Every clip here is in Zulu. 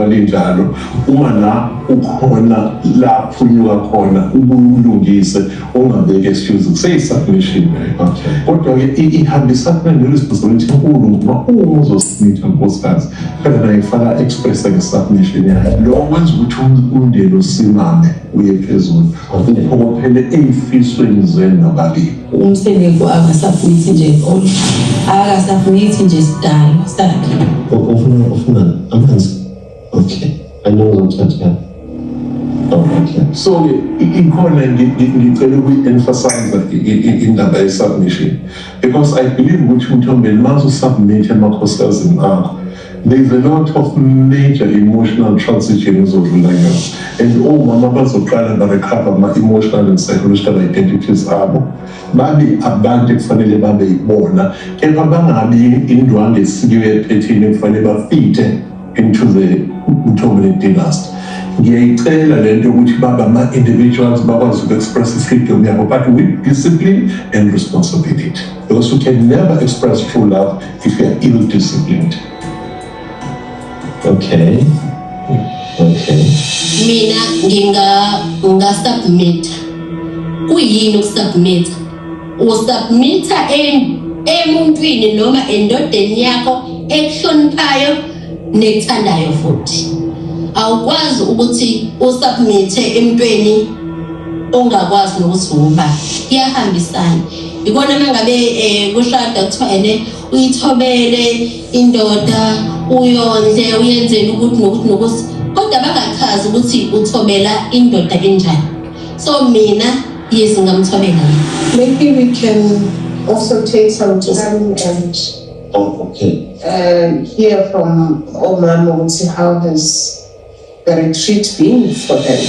balinjalo uma la ukhona la phunyuka khona ubulungise ongabeke excuse kuseyisubmission kodwa ke ihambisana neresponsibility enkulu ngoba uma uzosubmit nkosikazi phela nayo ifaka express nge-submission yayo lo wenza ukuthi umndeni usimame uye phezulu uphokophele ey'fisweni zenu nabalimi umsebenzi akasubmit nje akasubmit nje sidalo sakhe ufuna amanzi okay I know what I'm saying. Okay. So ikhona ngicela ukuyi-emphasize indaba ye-submission because I believe ukuthi Mthombeni mase usubmit emakhosazini akho there's a lot of major emotional transition ezodlula ngayo and omama bazoqala ba-recover ama-emotional and psychological identities abo babe abantu ekufanele babe yibona kepha bangabi indwangu esikiwe ephethini ekufanele bafite into the Mthombeni dynasty. Ngiyayicela lento ukuthi baba ama-individuals bakwazi uku-express freedom yabo but with discipline and responsibility because you can never express true love if you are ill-disciplined. Okay. Mina nginga-submit. Kuyini ukusubmit? Usubmita emuntwini noma endodeni yakho ekuhloniphayo nekuthandayo futhi. Awukwazi ukuthi usubmit emntweni ongakwazi nokuthi uba iyahambisana. Ikona mangabe kushada kuthiwa uyithobele indoda uyondle uyenzele ukuthi nokuthi kodwa bangachazi ukuthi uthobela indoda enjani. So mina yes ngamthobela. Maybe we can also take some time and hear from Omama and see how has the retreat been for them.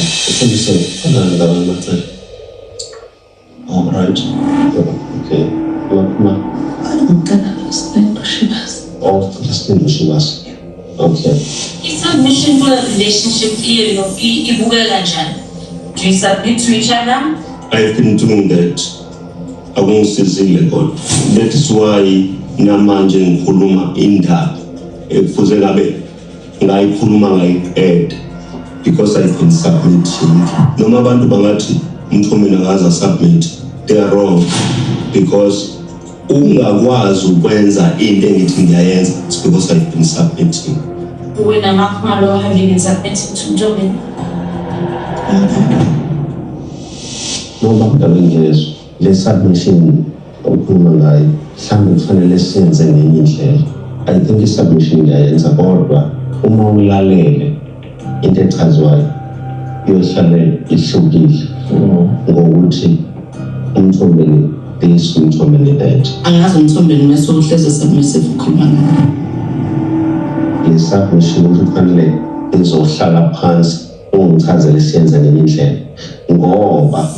All right. Okay. Okay. Submission for a relationship here, do you submit to each other? I've been doing that. I won't say God. That is why namanje ngikhuluma indaba ekufuze ngabe ngayikhuluma ngayiqeda because I've been submitting. Noma abantu bangathi Mthombeni akaza submit, they are wrong because ungakwazi ukwenza into engithi ngiyayenza it's because I've been submitting. When I'm up my law, have you been submitting to Mthombeni? Noma kudalengezwe le submission okhuluma ngayo mhlawumbe kufanele siyenze ngenye indlela. I think i-submission ngiyayenza kodwa uma ulalele into echazwayo iyohlale ihlukile ngokuthi Mthombeni this Mthombeni that. Angazi Mthombeni mase uhleze submissive ukhuluma ngayo. Le submission kufanele izohlala phansi ungichazele siyenze ngenye indlela ngoba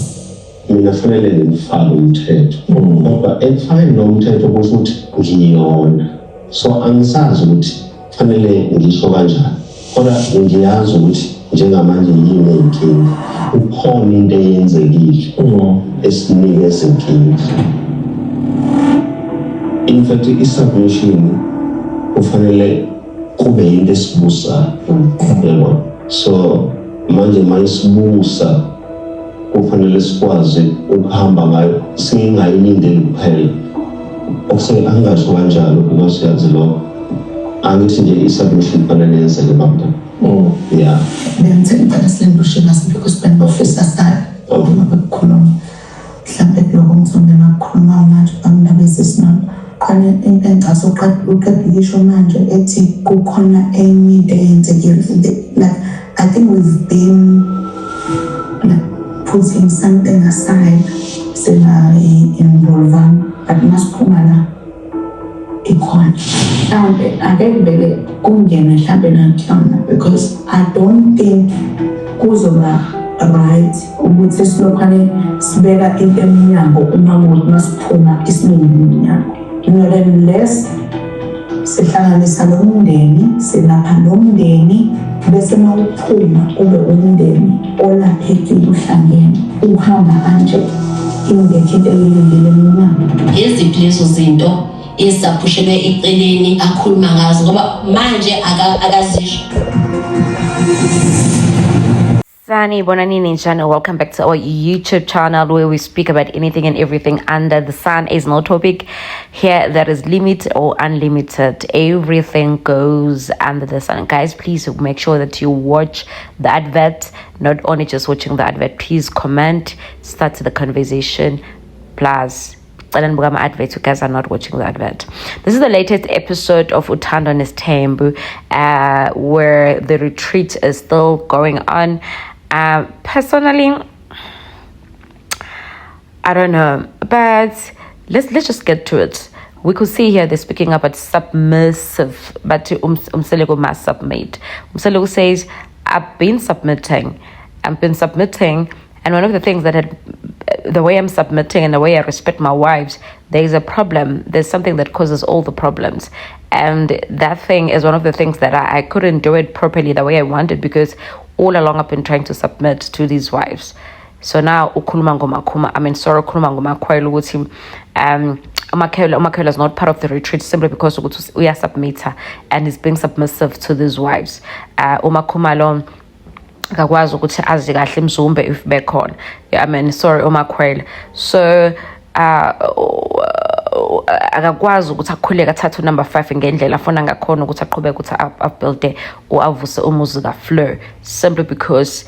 mina fanele ngifake umthetho kodwa ekufakeni lo mthetho kusho ukuthi ngiyona so angisazi ukuthi fanele ngisho kanjani kodwa ngiyazi ukuthi njengamanje yini inkinga ukhona into eyenzekile esinike izinkinga. In fact i-submission kufanele kube into esibusayo yebo so manje mayisibusa kufanele sikwazi ukuhamba ngayo singayilindeli kuphela okuseke angasho kanjalo because yazi lo angithi nje i-submission fanele yenzeke babda yeah ngicela silembushela sibiko spend office aside uma bekukhuluma mhlambe lokho Mthombeni akukhuluma manje bamnabezisina khona into engaso uqedile isho manje ethi kukhona enye into eyenzekile like I think we've been putting something aside sena involved but masiphuma la ikhona mhlambe ake vele kungena mhlambe nakhona because I don't think kuzoba right ukuthi silokhane sibeka into eminyango uma kuthi masiphuma isiningi iminyango unless sihlanganisa lo mndeni silapha lo mndeni bese mawuphuma ube umndeni olaphekile uhlangene uhamba kanje ingekho into elilindele mina Eziphi lezo zinto ezaphushele eceleni akhuluma ngazo ngoba manje akazisho Sani Bonani Ninjana, welcome back to our YouTube channel where we speak about anything and everything under the sun. Is no topic here that is limit or unlimited. Everything goes under the sun. Guys, please make sure that you watch the advert, not only just watching the advert. Please comment, start the conversation, plus advert. You guys are not watching the advert. This is the latest episode of Uthando Nesthembu, where the retreat is still going on. Personally, I don't know, but let's just get to it. We could see here they're speaking about submissive, but Umselego must submit. Umselego says, I've been submitting, and one of the things that the way I'm submitting and the way I respect my wives, there's a problem. There's something that causes all the problems. And that thing is one of the things that I couldn't do it properly the way I wanted, because all along I've been trying to submit to these wives. So now, ukhuluma ngomakhwela ukuthi umakhwela is not part of the retreat simply because we are submitter and he's being submissive to these wives. Umakhumalo akakwazi ukuthi azi kahle mzumbe if bekhona. Umakhwela. So akakwazi ukuthi akhuleke athathe number 5 ngendlela afuna ngakhona ukuthi aqhubeke ukuthi abuilde or avuse umuzi kaFleur simply because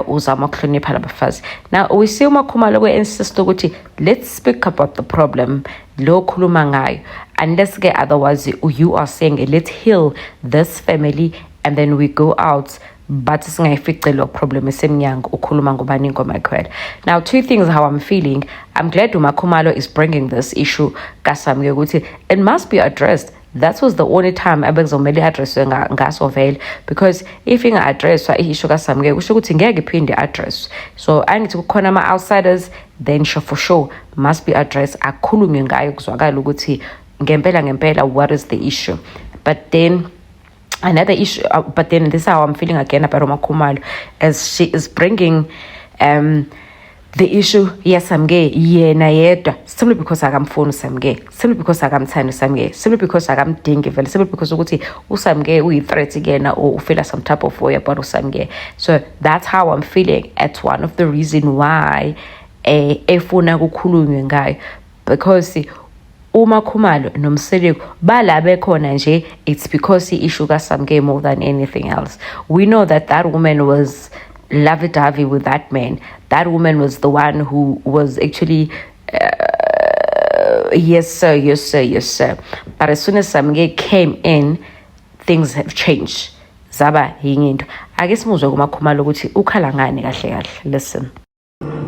uzama ukuhlonipha labafazi. Now we see uMakhumalo insist ukuthi let's speak about the problem lo khuluma ngayo, unless ke otherwise you are saying let's heal this family and then we go out, but singayifice lo problem esemnyango ukhuluma ngobani ngomakhwela. Now, two things how I'm feeling. I'm glad uMakhumalo is bringing this issue kaSamke ukuthi it must be addressed. That was the only time abekuzomele addresswe ngaso vele, because if inga addresswa issue kaSamke kusho ukuthi ngeke iphinde address. So angithi kukhona ama outsiders, then for sure must be addressed, akhulunywe ngayo kuzwakala ukuthi ngempela what is the issue. But then another issue, but then this is how I'm feeling again about Umakhumalo, as she is bringing the issue, yes, Samke, yena yedwa, simply because akamfuni Samke, simply because akamthanda Samke, simply because akamdingi vele, simply because ukuthi uSamke uyi-threat again or ufeel some type of way about uSamke. So that's how I'm feeling at one of the reason why efuna kukhulunywe ngayo, because uMakhumalo nomSeleko bala bekhona nje, it's because the issue kaSamke more than anything else. We know that woman was lovey-dovey with that man. That woman was the one who was actually yes sir. But as soon as Samke came in, things have changed. Zaba yinto. I guess muzwe kuMakhumalo ukuthi ukhala ngani kahle. Listen.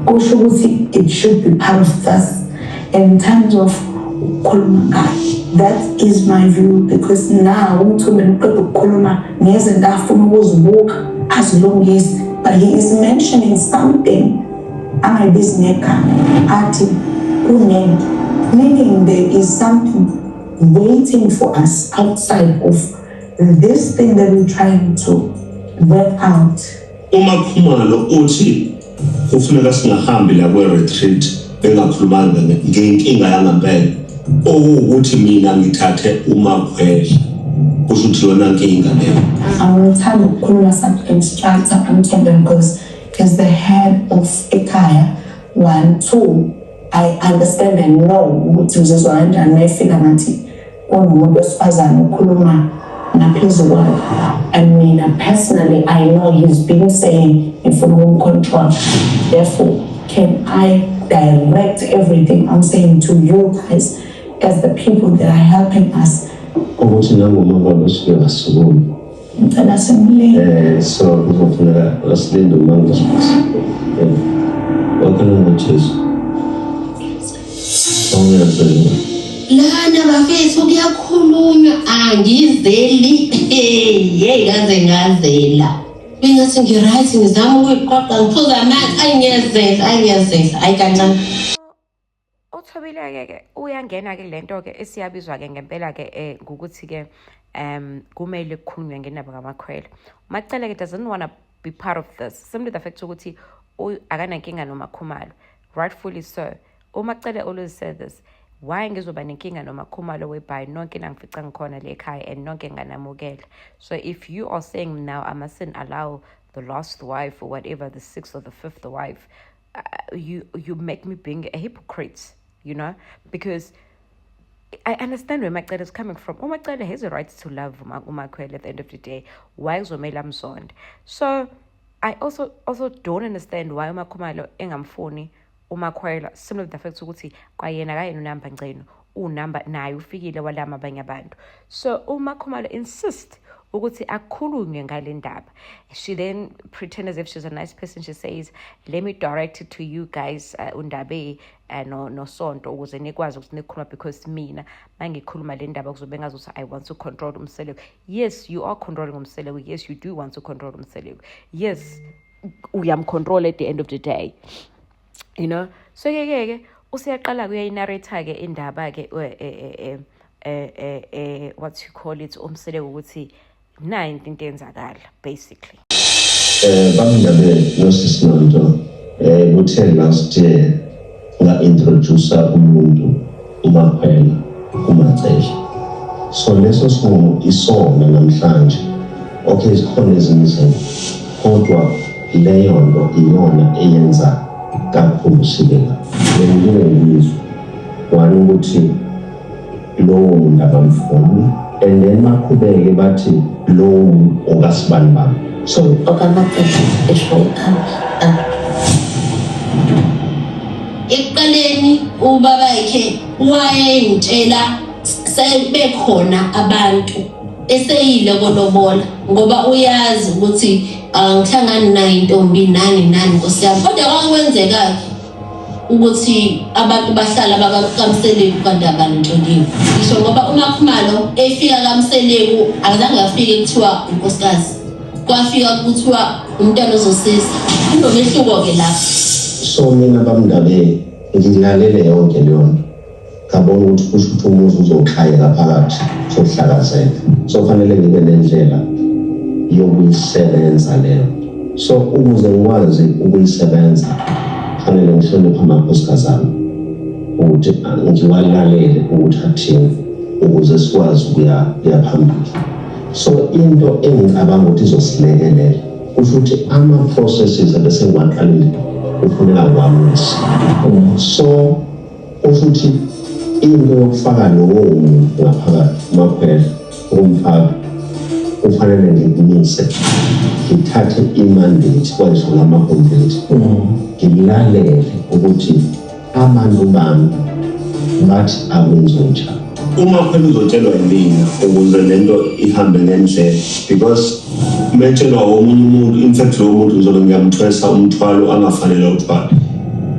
Kusho ukuthi it should be part of us in terms of ukhuluma. That is my view, because now uMthumbe uqeda ukukhuluma ngezinto afuna ukuzibuka as long as, but he is mentioning something angayibizingeka athi unend, meaning there is something waiting for us outside of this thing that we're trying to work out. uMakhumalo uthi kufuneka singahambi la kwe-retreat bengakhulumanga ngenkinga yangempela, ukuthi mina ngithathe uMakhwela kusho ukuthi yona nkinga leyo. Angithanda ukukhuluma something straight up and tell them, because as the head of ekhaya, 1, 2, I understand and know ukuthi uzizwa kanjani mayefika ngathi unomuntu wesifazane ukhuluma ngaphezulu kwakhe. And mina personally, I know he's been saying ngifuna ukumcontrol. Therefore, can I direct everything I'm saying to you guys as the people that are helping us? Ukuthi nangoma basuke basukuma. Ngicela simlinde. So kuzofuneka asilinde umango sipasi. Wakhala ngoJesu. Awuyazela. Lana bafethu kuyakhulunywa angizeli. Hey kaze ngazela. Bengathi ngiright ngizama ukuyiqoqa ngiphuza amanzi ayingiyazela ayikancane. Uthobile ke uyangena ke lento ke esiyabizwa ke ngempela ke ukuthi ke kumele kukhulunywe ngendaba kaMakhwela. Macele ke doesn't want to be part of this, simply the fact ukuthi akanankinga noMakhumalo, rightfully so. Umacele always said this, why ngizoba nenkinga noMakhumalo whereby nonke nangifica ngikhona le ekhaya and nonke nganamukela. So if you are saying now I mustn't allow the last wife or whatever, the 6th or the 5th wife, you make me being a hypocrite, you know, because I understand where Macele is coming from. Macele has a right to love uMakhwele at the end of the day. Why uzomela msonde? So I also don't understand why uMakhumalo engamfuni uMakhwele, similar to the fact ukuthi kwayena kayena unamba ngcino unamba naye ufikile walama abanye abantu. So uMakhumalo insist ukuthi akukhulunywe ngale ndaba. She then pretends as if she's a nice person. She says, let me direct it to you guys, undabe no sonto ukuze nikwazi ukuthi nikhuluma, because mina mangikhuluma le ndaba kuzobe ngazuthi I want to control umseleku. Yes, you are controlling umseleku. Yes, you do want to control umseleku. Yes, uyamcontrol at the end of the day. You know, so usiyaqala kuyayinarrate ke indaba ke what you call it, umseleku ukuthi nine into enzakala basically. Bamndabe noSisinonto uthe last year nga-introduce umuntu uMakhwela kuMatsele. So leso sinqumo isona namhlanje. Okay, zikhona ezinye izinto kodwa leyo nto iyona eyenza kakhulu sibeka. Bengiyizwa wani ukuthi lowo muntu abamfuni, and then maqhubeke bathi lowo muntu ongasibani bami. So okaMatsele esho ekuqaleni ubaba yakhe wayengitshela sebekhona abantu eseyile kolobola ngoba uyazi ukuthi ngihlangana nayo intombi nani Nkosi yami, kodwa kwakwenzeka ukuthi abantu bahlala bakaMseleku kanti abanhloliwe. Ngisho ngoba uMakhumalo efika kaMseleku akazange afike kuthiwa unkosikazi, kwafika kuthiwa umntwana ozosiza. Kunomehluko ke lapho. So mina bamndabe ngilalele yonke leyo nto, ngabona ukuthi kusho ukuthi umuzi uzokhayeka phakathi sokuhlakazeka. So kufanele ngibe nendlela yokuyisebenza leyo. So ukuze ngikwazi ukuyisebenza kufanele ngihloniphe amakhosikazi ami ukuthi ngiwalalele ukuthi athini ukuze sikwazi ukuya phambili. So into engicabanga ukuthi izosilekelela kusho ukuthi ama-processes abese ngiwaqalile kufuneka ngiwamisa. So kusho ukuthi into yokufaka lowo muntu ngaphakathi uMakhwele umfaka kufanele ngimise, ngithathe imandate kwayisho lama-complete, ngilalele ukuthi abantu bami bathi akwenziwe njani. uMakhwele uzotshelwa yimina ukuze lento ihambe ngendlela, because metshelwa omunye umuntu, in fact lowo muntu uzobe ngiyamthwesa umthwalo angafanele uthwala.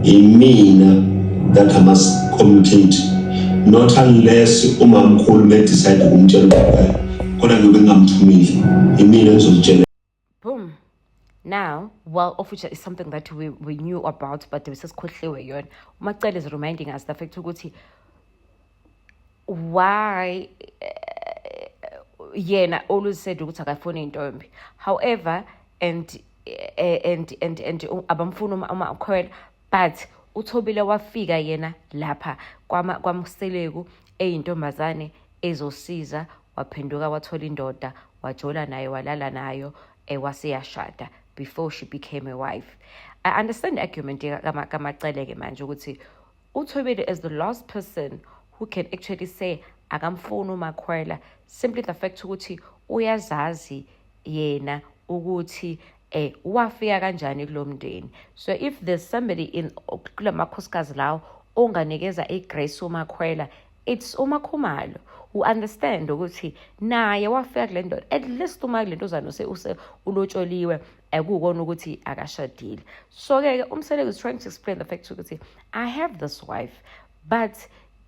Imina that I must communicate, not unless umamkhulu decide ukumtshela ukuthi kodwa ngibe ngamthumile, imina engizotshela. Boom. Now, well, of which is something that we knew about, but this is yon. Macele is reminding us the fact ukuthi why yena always said ukuthi akafuni intombi. However, and abamfuna uMakhwele, but uThobile wafika yena lapha kwaMseleku eyintombazane ezosiza, waphenduka wathola indoda, wajola nayo, walala nayo, waseyashada before she became a wife. I understand the argument kaMacele ke manje ukuthi uThobile is the last person who can actually say akamfuni uMakhwele, simply the fact ukuthi uyazazi yena ukuthi wafika kanjani kulomndeni. So if there's somebody in kula makhosikazi lawo onganikeza igrace uMakhwele, it's uMakhumalo, who understand ukuthi naye wafika kule ndoda, at least uma kule ntozana ulotsholiwe akukona ukuthi akashadile. So ke uMseleku is trying to explain the fact ukuthi I have this wife, but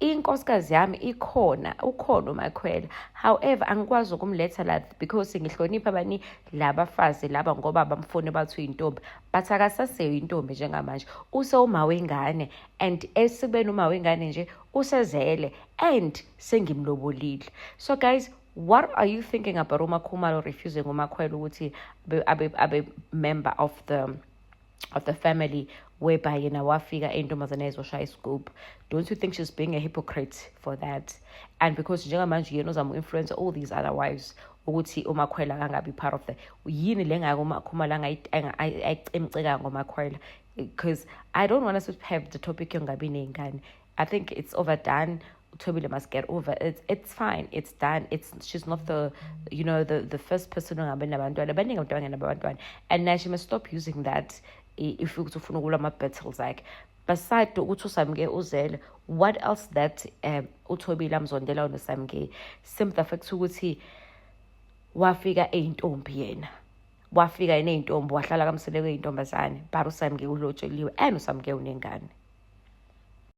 inkosikazi yami ukhona uMakhwele. However, angikwazi ukumletha la because ngihlonipha abani labafazi laba ngoba bamfone bathi uyintombi, but akasaseyo intombi njengamanje. Uma wengane, and esibeni uma wengane nje usezele and sengimlobolile. So guys, what are you thinking about uMakhumalo refusing uMakhwele ukuthi abe member of the family whereby yena wafika eyintombazane ezoshaya iscoop. Don't you think she's being a hypocrite for that? And because njengamanje yena uzama influence all these other wives ukuthi uMakhwela kangabi part of the yini lengako uMakhumalo ayicemceka ngoMakhwela, because I don't want us to have the topic yongabi neyingane. I think it's overdone. Thobile must get over it. It's fine. It's done. She's not the the first person ongabe nabantwana. Abaningi abantwana nabantwana. And now she must stop using that if you ufuna ukulwa ama battles like. Beside ukuthi uSamke uzele, what else that uThobile amzondela unoSamke? Simple fact ukuthi wafika eyintombi yena. Wafika eneyintombi wahlala kamseleke eyintombazane. But uSamke ulotsheliwe and uSamke unengane.